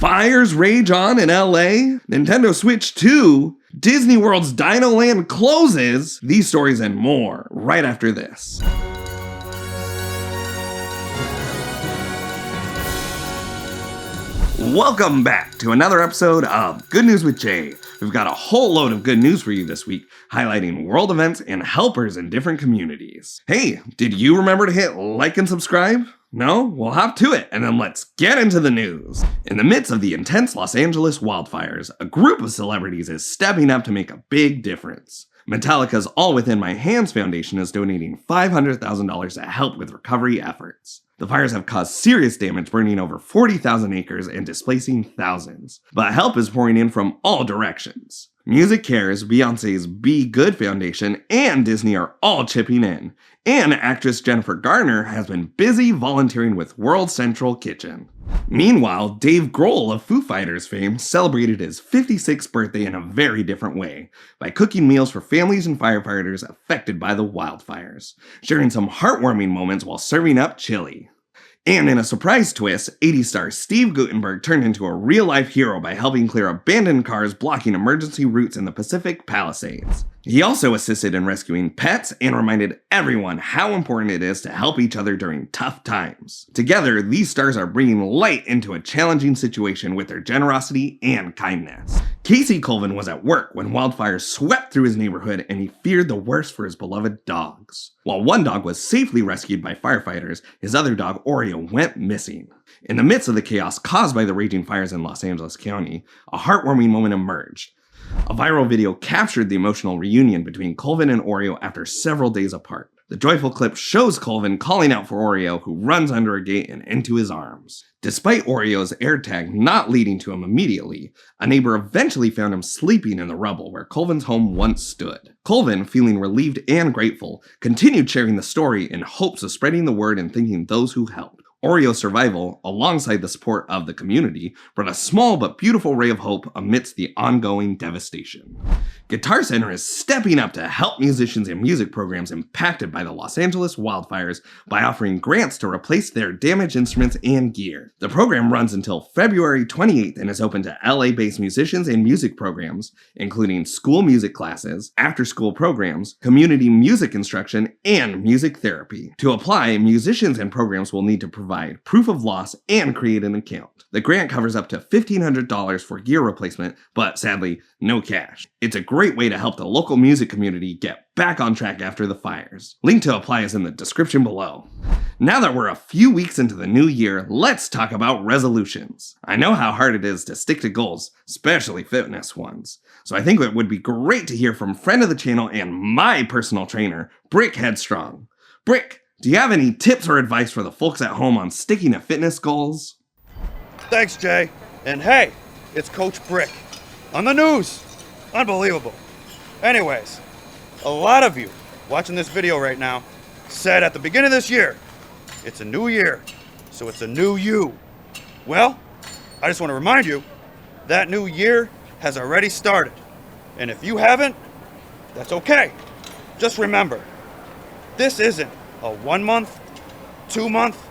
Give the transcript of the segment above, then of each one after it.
Fires rage on in LA, Nintendo Switch 2, Disneyworld's Dinoland closes, these stories and more right after this. Welcome back to another episode of Good News with Jay. We've got a whole load of good news for you this week, highlighting world events and helpers in different communities. Hey, did you remember to hit like and subscribe? No? Well, hop to it, and then let's get into the news. In the midst of the intense Los Angeles wildfires, a group of celebrities is stepping up to make a big difference. Metallica's All Within My Hands Foundation is donating $500,000 to help with recovery efforts. The fires have caused serious damage, burning over 40,000 acres and displacing thousands. But help is pouring in from all directions. Music Cares, Beyonce's Be Good Foundation, and Disney are all chipping in. And actress Jennifer Garner has been busy volunteering with World Central Kitchen. Meanwhile, Dave Grohl of Foo Fighters fame celebrated his 56th birthday in a very different way, by cooking meals for families and firefighters affected by the wildfires, sharing some heartwarming moments while serving up chili. And in a surprise twist, 80 star Steve Guttenberg turned into a real-life hero by helping clear abandoned cars blocking emergency routes in the Pacific Palisades. He also assisted in rescuing pets and reminded everyone how important it is to help each other during tough times. Together, these stars are bringing light into a challenging situation with their generosity and kindness. Casey Colvin was at work when wildfires swept through his neighborhood and he feared the worst for his beloved dogs. While one dog was safely rescued by firefighters, his other dog, Oreo, went missing. In the midst of the chaos caused by the raging fires in Los Angeles County, a heartwarming moment emerged. A viral video captured the emotional reunion between Colvin and Oreo after several days apart. The joyful clip shows Colvin calling out for Oreo, who runs under a gate and into his arms. Despite Oreo's AirTag not leading to him immediately, a neighbor eventually found him sleeping in the rubble where Colvin's home once stood. Colvin, feeling relieved and grateful, continued sharing the story in hopes of spreading the word and thanking those who helped. Oreo's survival, alongside the support of the community, brought a small but beautiful ray of hope amidst the ongoing devastation. Guitar Center is stepping up to help musicians and music programs impacted by the Los Angeles wildfires by offering grants to replace their damaged instruments and gear. The program runs until February 28th and is open to LA-based musicians and music programs, including school music classes, after-school programs, community music instruction, and music therapy. To apply, musicians and programs will need to provide proof of loss and create an account. The grant covers up to $1,500 for gear replacement, but sadly, no cash. It's a great way to help the local music community get back on track after the fires. Link to apply is in the description below. Now that we're a few weeks into the new year, let's talk about resolutions. I know how hard it is to stick to goals, especially fitness ones. So I think it would be great to hear from friend of the channel and my personal trainer, Brick Headstrong. Brick, do you have any tips or advice for the folks at home on sticking to fitness goals? Thanks, Jay. And hey, it's Coach Brick. On the news. Unbelievable. Anyways, a lot of you watching this video right now said at the beginning of this year, it's a new year, so it's a new you. Well, I just want to remind you, that new year has already started. And if you haven't, that's okay. Just remember, this isn't a 1 month, 2 month,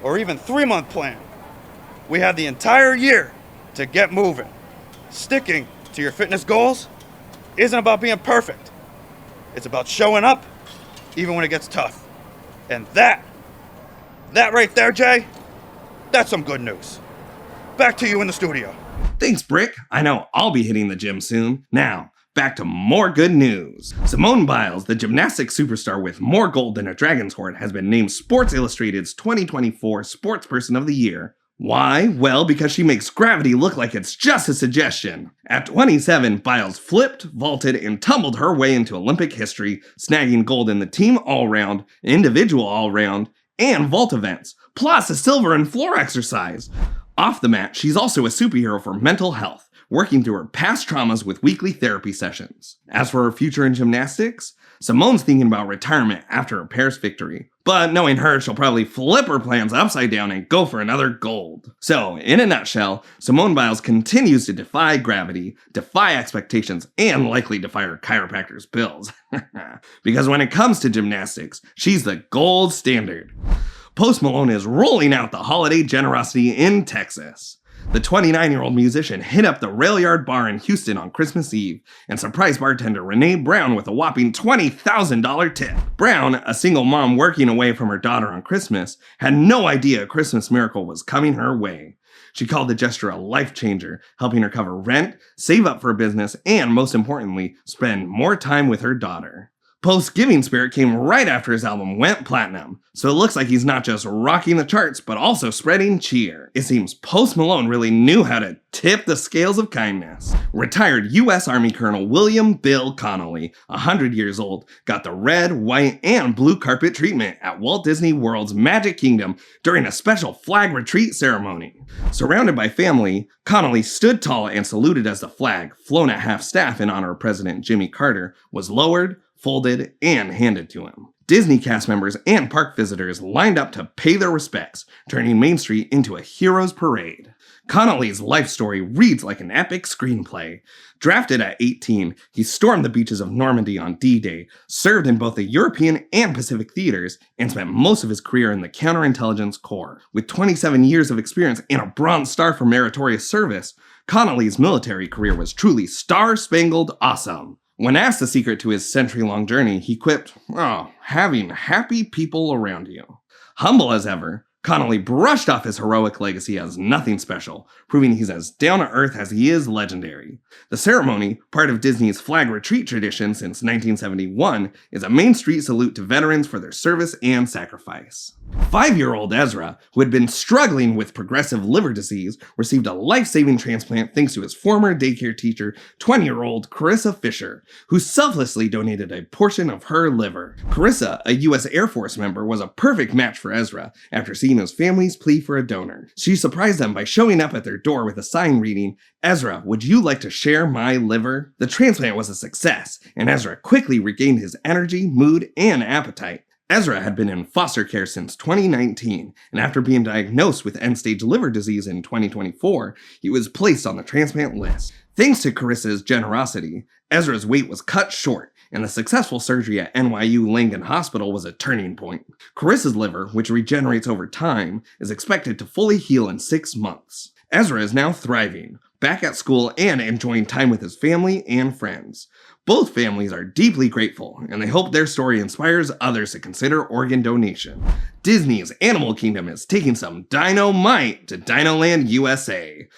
or even 3 month plan. We have the entire year to get moving. Sticking to your fitness goals isn't about being perfect. It's about showing up even when it gets tough. And that right there, Jay, that's some good news. Back to you in the studio. Thanks, Brick. I know I'll be hitting the gym soon. Now, back to more good news. Simone Biles, the gymnastics superstar with more gold than a dragon's hoard, has been named Sports Illustrated's 2024 Sportsperson of the Year. Why? Well, because she makes gravity look like it's just a suggestion. At 27, Biles flipped, vaulted, and tumbled her way into Olympic history, snagging gold in the team all-round, individual all-round, and vault events, plus a silver in floor exercise. Off the mat, she's also a superhero for mental health, working through her past traumas with weekly therapy sessions. As for her future in gymnastics, Simone's thinking about retirement after her Paris victory. But knowing her, she'll probably flip her plans upside down and go for another gold. So, in a nutshell, Simone Biles continues to defy gravity, defy expectations, and likely defy her chiropractor's bills. Because when it comes to gymnastics, she's the gold standard. Post Malone is rolling out the holiday generosity in Texas. The 29-year-old musician hit up the Rail Yard Bar in Houston on Christmas Eve and surprised bartender Renee Brown with a whopping $20,000 tip. Brown, a single mom working away from her daughter on Christmas, had no idea a Christmas miracle was coming her way. She called the gesture a life changer, helping her cover rent, save up for a business, and most importantly, spend more time with her daughter. Post's Giving Spirit came right after his album went platinum, so it looks like he's not just rocking the charts, but also spreading cheer. It seems Post Malone really knew how to tip the scales of kindness. Retired U.S. Army Colonel William Bill Connolly, 100 years old, got the red, white, and blue carpet treatment at Walt Disney World's Magic Kingdom during a special flag retreat ceremony. Surrounded by family, Connolly stood tall and saluted as the flag, flown at half-staff in honor of President Jimmy Carter, was lowered, folded, and handed to him. Disney cast members and park visitors lined up to pay their respects, turning Main Street into a hero's parade. Connolly's life story reads like an epic screenplay. Drafted at 18, he stormed the beaches of Normandy on D-Day, served in both the European and Pacific theaters, and spent most of his career in the Counterintelligence Corps. With 27 years of experience and a Bronze Star for meritorious service, Connolly's military career was truly star-spangled awesome. When asked the secret to his century-long journey, he quipped, having happy people around you. Humble as ever, Connolly brushed off his heroic legacy as nothing special, proving he's as down-to-earth as he is legendary. The ceremony, part of Disney's flag retreat tradition since 1971, is a Main Street salute to veterans for their service and sacrifice. 5-year-old Ezra, who had been struggling with progressive liver disease, received a life-saving transplant thanks to his former daycare teacher, 20-year-old Carissa Fisher, who selflessly donated a portion of her liver. Carissa, a U.S. Air Force member, was a perfect match for Ezra after seeing his family's plea for a donor. She surprised them by showing up at their door with a sign reading, "Ezra, would you like to share my liver?" The transplant was a success, and Ezra quickly regained his energy, mood, and appetite. Ezra had been in foster care since 2019, and after being diagnosed with end-stage liver disease in 2024, he was placed on the transplant list. Thanks to Carissa's generosity, Ezra's wait was cut short, and the successful surgery at NYU Langone Hospital was a turning point. Carissa's liver, which regenerates over time, is expected to fully heal in 6 months. Ezra is now thriving, back at school and enjoying time with his family and friends. Both families are deeply grateful, and they hope their story inspires others to consider organ donation. Disney's Animal Kingdom is taking some dynamite to Dinoland, USA.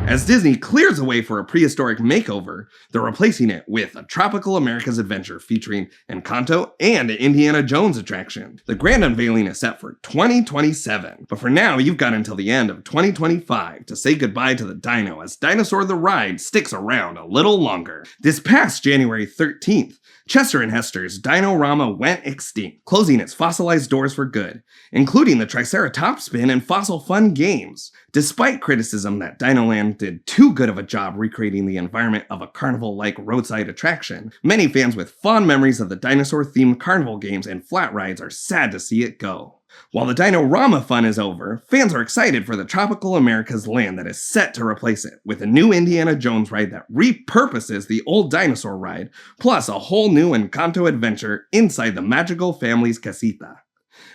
As Disney clears the way for a prehistoric makeover, they're replacing it with a Tropical America's Adventure featuring Encanto and an Indiana Jones attraction. The grand unveiling is set for 2027, but for now you've got until the end of 2025 to say goodbye to the dino as Dinosaur the Ride sticks around a little longer. This past January 13th, Chester and Hester's Dino-Rama went extinct, closing its fossilized doors for good, including the Triceratops spin and Fossil Fun games. Despite criticism that Dinoland did too good of a job recreating the environment of a carnival-like roadside attraction, many fans with fond memories of the dinosaur-themed carnival games and flat rides are sad to see it go. While the Dino-Rama fun is over, fans are excited for the Tropical America's Land that is set to replace it, with a new Indiana Jones ride that repurposes the old dinosaur ride, plus a whole new Encanto adventure inside the magical family's casita.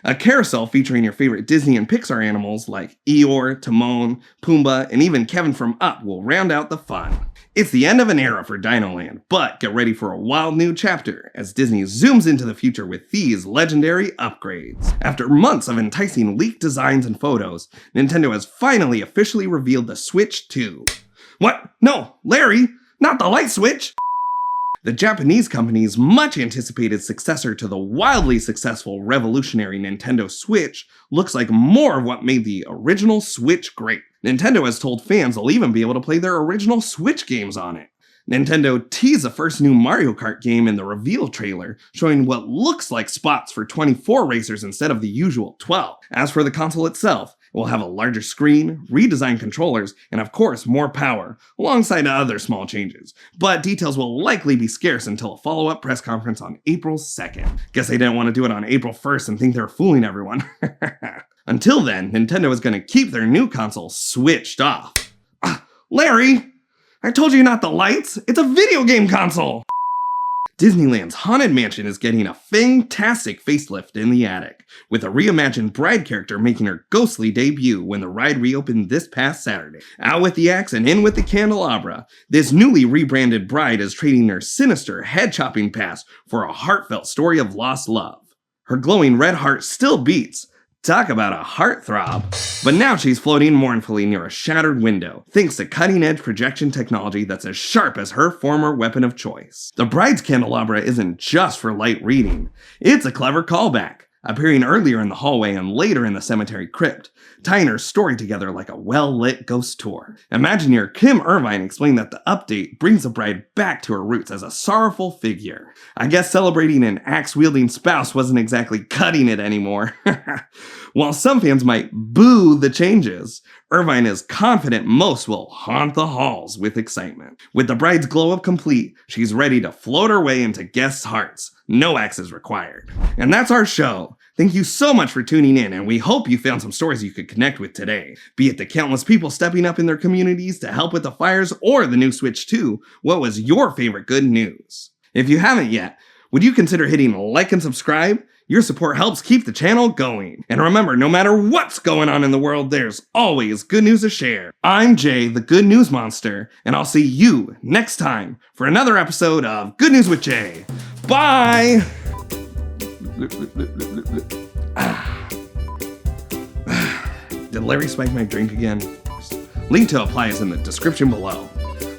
A carousel featuring your favorite Disney and Pixar animals like Eeyore, Timon, Pumbaa, and even Kevin from Up will round out the fun. It's the end of an era for Dinoland, but get ready for a wild new chapter as Disney zooms into the future with these legendary upgrades. After months of enticing leaked designs and photos, Nintendo has finally officially revealed the Switch 2. What? No, Larry, not the light switch! The Japanese company's much anticipated successor to the wildly successful revolutionary Nintendo Switch looks like more of what made the original Switch great. Nintendo has told fans they'll even be able to play their original Switch games on it. Nintendo teased the first new Mario Kart game in the reveal trailer, showing what looks like spots for 24 racers instead of the usual 12. As for the console itself, it will have a larger screen, redesigned controllers, and of course more power, alongside other small changes. But details will likely be scarce until a follow-up press conference on April 2nd. Guess they didn't want to do it on April 1st and think they were fooling everyone. Until then, Nintendo is going to keep their new console switched off. Larry! I told you not the lights! It's a video game console! Disneyland's Haunted Mansion is getting a fantastic facelift in the attic, with a reimagined bride character making her ghostly debut when the ride reopened this past Saturday. Out with the axe and in with the candelabra, this newly rebranded bride is trading her sinister, head-chopping past for a heartfelt story of lost love. Her glowing red heart still beats. Talk about a heartthrob. But now she's floating mournfully near a shattered window, thanks to cutting-edge projection technology that's as sharp as her former weapon of choice. The bride's candelabra isn't just for light reading. It's a clever callback, appearing earlier in the hallway and later in the cemetery crypt, tying her story together like a well-lit ghost tour. Imagineer Kim Irvine explained that the update brings the bride back to her roots as a sorrowful figure. I guess celebrating an axe-wielding spouse wasn't exactly cutting it anymore. While some fans might boo the changes, Irvine is confident most will haunt the halls with excitement. With the bride's glow-up complete, she's ready to float her way into guests' hearts. No axes required. And that's our show. Thank you so much for tuning in, and we hope you found some stories you could connect with today. Be it the countless people stepping up in their communities to help with the fires or the new Switch 2, what was your favorite good news? If you haven't yet, would you consider hitting like and subscribe? Your support helps keep the channel going. And remember, no matter what's going on in the world, there's always good news to share. I'm Jay, the Good News Monster, and I'll see you next time for another episode of Good News with Jay. Bye! Did Larry spike my drink again? Link to apply is in the description below.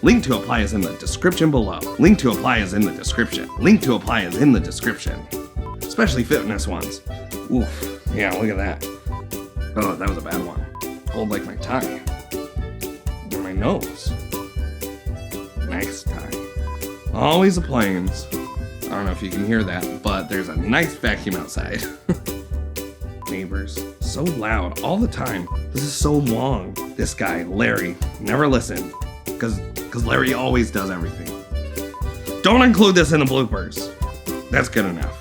Link to apply is in the description below. Link to apply is in the description. Link to apply is in the description. Especially fitness ones. Oof. Yeah, look at that. Oh, that was a bad one. Cold like my tongue. Or my nose. Nice tie. Always the planes. I don't know if you can hear that, but there's a nice vacuum outside. Neighbors. So loud all the time. This is so long. This guy, Larry, never listen. Because Larry always does everything. Don't include this in the bloopers. That's good enough.